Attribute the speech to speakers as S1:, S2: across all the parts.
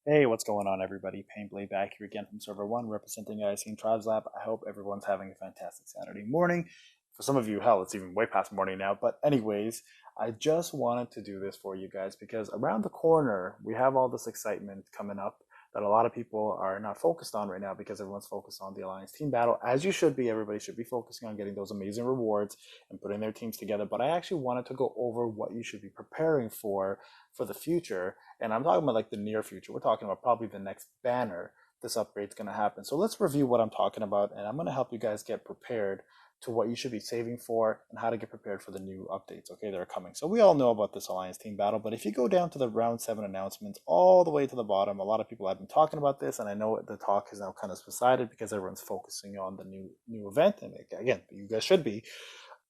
S1: Hey, what's going on, everybody? Payneblade back here again from Server 1, representing IC Tribes Lab. I hope everyone's having a fantastic Saturday morning. For some of you, hell, it's even way past morning now. But anyways, I just wanted to do this for you guys because around the corner, we have all this excitement coming up that a lot of people are not focused on right now because everyone's focused on the Alliance team battle. As you should be, everybody should be focusing on getting those amazing rewards and putting their teams together. But I actually wanted to go over what you should be preparing for the future, and I'm talking about like the near future. We're talking about probably the next banner this upgrade's going to happen. So let's review what I'm talking about, and I'm going to help you guys get prepared to what you should be saving for and how to get prepared for the new updates, okay, that are coming. So we all know about this Alliance team battle, but if you go down to the round 7 announcements all the way to the bottom, a lot of people have been talking about this, and I know the talk has now kind of subsided because everyone's focusing on the new event, and again, you guys should be.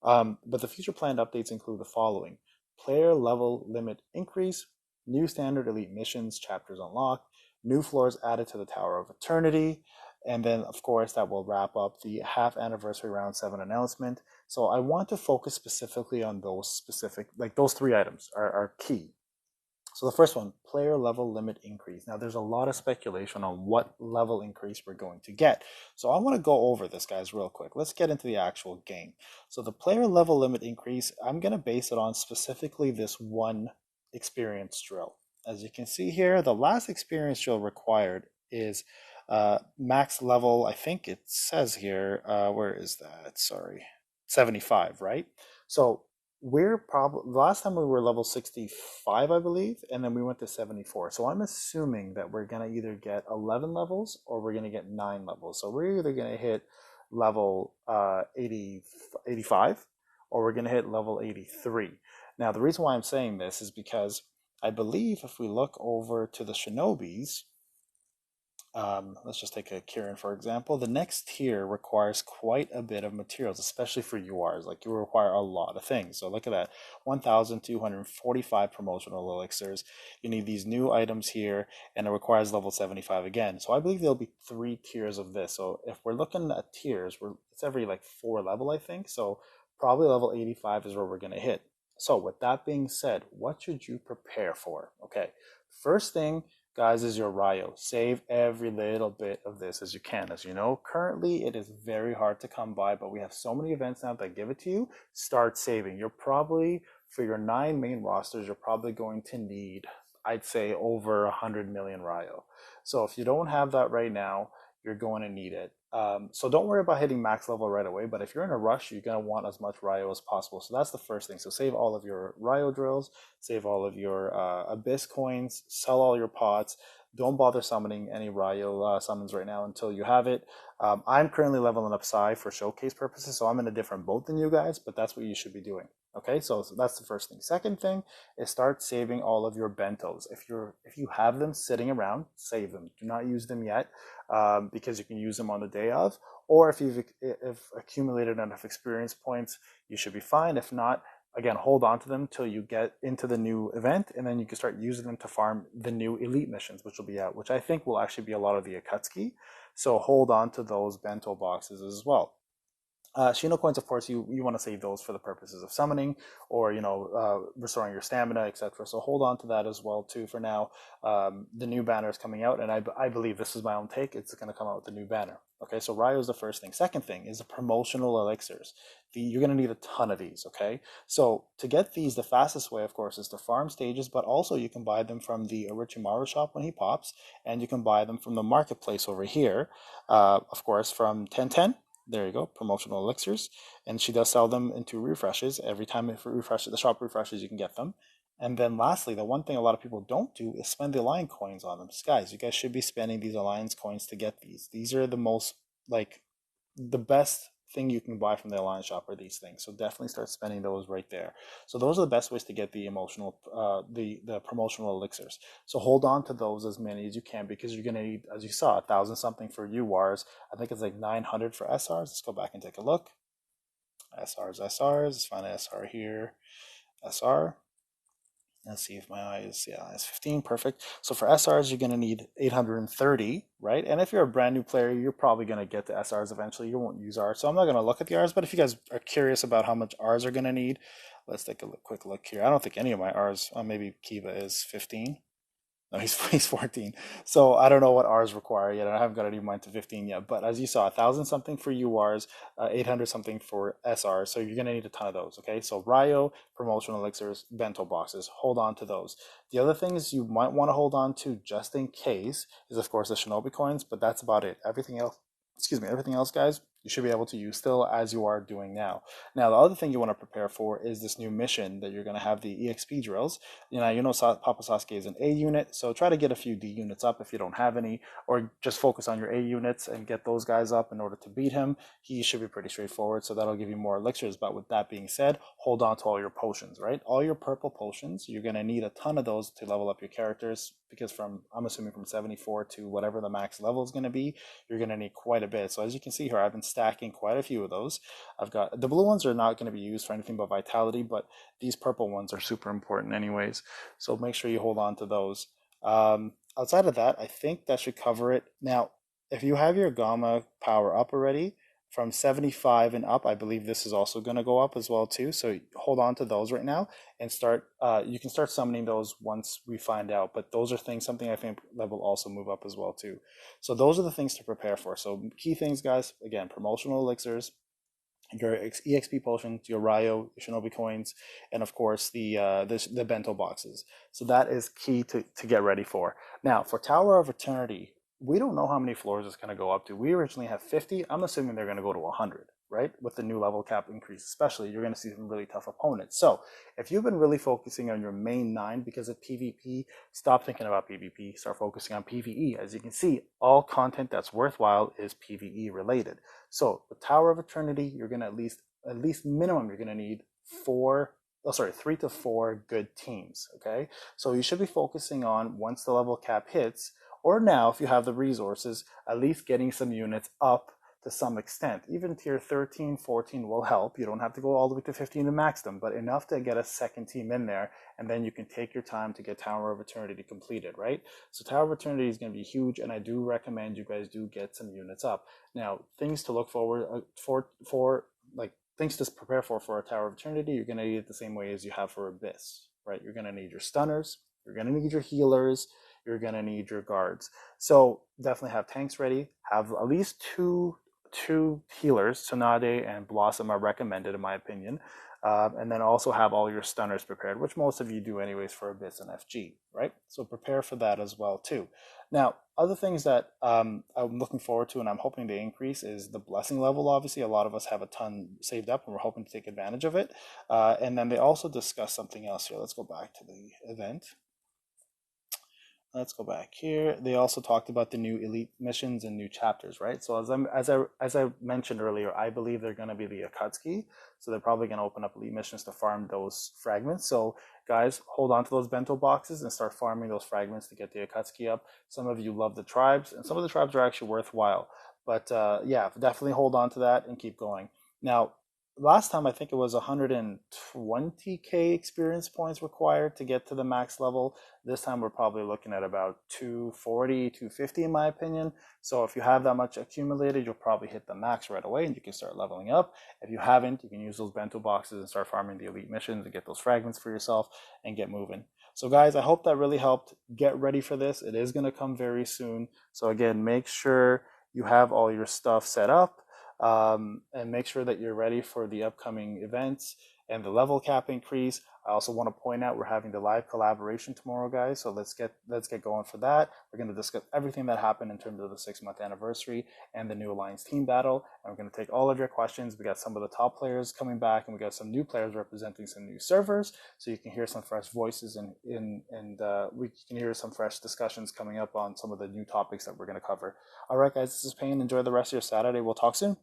S1: But the future planned updates include the following: player level limit increase, new standard elite missions chapters unlocked, new floors added to the Tower of Eternity, and then, of course, that will wrap up the half anniversary round 7 announcement. So I want to focus specifically on those specific, like those three items are key. So the first one, player level limit increase. Now there's a lot of speculation on what level increase we're going to get. So I want to go over this, guys, real quick. Let's get into the actual game. So the player level limit increase, I'm going to base it on specifically this one experience drill. As you can see here, the last experience drill required is max level, I think it says here, where is that? Sorry, 75, right? So we're probably last time we were level 65, I believe, and then we went to 74. So I'm assuming that we're going to either get 11 levels or we're going to get 9 levels. So we're either going to hit level 85 or we're going to hit level 83. Now, the reason why I'm saying this is because I believe if we look over to the Shinobis, let's just take a Kieran for example. The next tier requires quite a bit of materials, especially for URs. Like you require a lot of things. So look at that, 1,245 promotional elixirs. You need these new items here, and it requires level 75 again. So I believe there'll be 3 tiers of this. So if we're looking at tiers, it's every like 4 level, I think. So probably level 85 is where we're going to hit. So with that being said, what should you prepare for? Okay, first thing, guys, is your Ryo. Save every little bit of this as you can. As you know, currently it is very hard to come by, but we have so many events now that give it to you. Start saving. You're probably, for your 9 main rosters, you're probably going to need, I'd say, over 100 million Ryo. So if you don't have that right now, you're going to need it. So don't worry about hitting max level right away, but if you're in a rush, you're going to want as much Ryo as possible. So that's the first thing. So save all of your Ryo drills, save all of your Abyss coins, sell all your pots. Don't bother summoning any Ryo summons right now until you have it. I'm currently leveling up Psy for showcase purposes, so I'm in a different boat than you guys, but that's what you should be doing. Okay, so that's the first thing. Second thing is start saving all of your bentos. If you have them sitting around, save them. Do not use them yet, because you can use them on the day of. Or if accumulated enough experience points, you should be fine. If not, again, hold on to them till you get into the new event, and then you can start using them to farm the new elite missions, which will be out, which I think will actually be a lot of the Akatsuki. So hold on to those bento boxes as well. Shino coins, of course, you want to save those for the purposes of summoning or restoring your stamina, etc. So hold on to that as well too. For now, the new banner is coming out, and I believe this is my own take. It's going to come out with the new banner. Okay, so Ryo is the first thing. Second thing is the promotional elixirs. You're going to need a ton of these. Okay, so to get these, the fastest way, of course, is to farm stages, but also you can buy them from the Orochimaru shop when he pops, and you can buy them from the marketplace over here. Of course, from 1010. There you go, promotional elixirs. And she does sell them into refreshes. Every time it refreshes, the shop refreshes, you can get them. And then lastly, the one thing a lot of people don't do is spend the Alliance coins on them. Guys, you guys should be spending these Alliance coins to get these. These are the most, like, the best thing you can buy from the Alliance shop are these things. So definitely start spending those right there. So those are the best ways to get the the promotional elixirs. So hold on to those as many as you can, because you're gonna need, as you saw, 1,000 something for URs. I think it's like 900 for SRs. Let's go back and take a look. SRs. Let's find an SR here. SR. Let's see if my eye is, yeah, it's 15, perfect. So for SRs, you're going to need 830, right? And if you're a brand new player, you're probably going to get to SRs eventually. You won't use Rs. So I'm not going to look at the Rs, but if you guys are curious about how much Rs are going to need, let's take a quick look here. I don't think any of my Rs, maybe Kiva is 15. No, he's 14. So I don't know what R's require yet. I haven't got any of mine to 15 yet. But as you saw, 1,000 something for URs, 800 something for SRs. So you're going to need a ton of those. Okay. So Ryo, promotional elixirs, bento boxes. Hold on to those. The other things you might want to hold on to just in case is, of course, the Shinobi coins. But that's about it. Everything else, excuse me, everything else, guys, you should be able to use still as you are doing now. Now, the other thing you want to prepare for is this new mission that you're going to have the EXP drills. Papa Sasuke is an A unit, so try to get a few D units up if you don't have any, or just focus on your A units and get those guys up in order to beat him. He should be pretty straightforward, so that'll give you more elixirs. But with that being said, hold on to all your potions, right? All your purple potions, you're going to need a ton of those to level up your characters, because I'm assuming from 74 to whatever the max level is going to be, you're going to need quite a bit. So as you can see here, I've been stacking quite a few of those. I've got the blue ones are not going to be used for anything but vitality, but these purple ones are super important anyways. So make sure you hold on to those. Outside of that, I think that should cover it. Now, if you have your Gamma power up already, from 75 and up, I believe this is also going to go up as well too. So hold on to those right now and start. You can start summoning those once we find out. But those are something I think that will also move up as well too. So those are the things to prepare for. So key things, guys. Again, promotional elixirs, your exp potions, your Ryo, Shinobi coins, and of course the bento boxes. So that is key to get ready for. Now for Tower of Eternity, we don't know how many floors it's going to go up to. We originally have 50. I'm assuming they're going to go to 100, right? With the new level cap increase, especially, you're going to see some really tough opponents. So if you've been really focusing on your main 9 because of PvP, stop thinking about PvP. Start focusing on PvE. As you can see, all content that's worthwhile is PvE related. So the Tower of Eternity, you're going to at least minimum, you're going to need 3 to 4 good teams. Okay, so you should be focusing on, once the level cap hits, or now if you have the resources, at least getting some units up to some extent. Even tier 13, 14 will help. You don't have to go all the way to 15 to max them, but enough to get a second team in there, and then you can take your time to get Tower of Eternity completed, right? So Tower of Eternity is going to be huge, and I do recommend you guys do get some units up. Now, things to look forward for like things to prepare for a Tower of Eternity, you're going to need it the same way as you have for Abyss, right? You're going to need your stunners, you're going to need your healers, you're going to need your guards. So definitely have tanks ready. Have at least two healers. Tsunade and Blossom are recommended, in my opinion. And then also have all your stunners prepared, which most of you do anyways for Abyss and FG, right? So prepare for that as well too. Now, other things that I'm looking forward to and I'm hoping to increase is the blessing level. Obviously, a lot of us have a ton saved up and we're hoping to take advantage of it. And then they also discuss something else here. Let's go back to the event. Let's go back here. They also talked about the new elite missions and new chapters, right? So as I mentioned earlier, I believe they're going to be the Akatsuki. So they're probably going to open up elite missions to farm those fragments. So guys, hold on to those bento boxes and start farming those fragments to get the Akatsuki up. Some of you love the tribes, and some of the tribes are actually worthwhile. But yeah, definitely hold on to that and keep going. Now, last time I think it was 120k experience points required to get to the max level. This time we're probably looking at about 240, 250 in my opinion. So if you have that much accumulated, you'll probably hit the max right away and you can start leveling up. If you haven't, you can use those bento boxes and start farming the elite missions and get those fragments for yourself and get moving. So guys, I hope that really helped. Get ready for this. It is going to come very soon. So again, make sure you have all your stuff set up. And make sure that you're ready for the upcoming events and the level cap increase. I also want to point out we're having the live collaboration tomorrow, guys. So let's get going for that. We're going to discuss everything that happened in terms of the 6-month anniversary and the new Alliance team battle. And we're going to take all of your questions. We got some of the top players coming back, and we got some new players representing some new servers. So you can hear some fresh voices and we can hear some fresh discussions coming up on some of the new topics that we're going to cover. All right, guys, this is Payne. Enjoy the rest of your Saturday. We'll talk soon.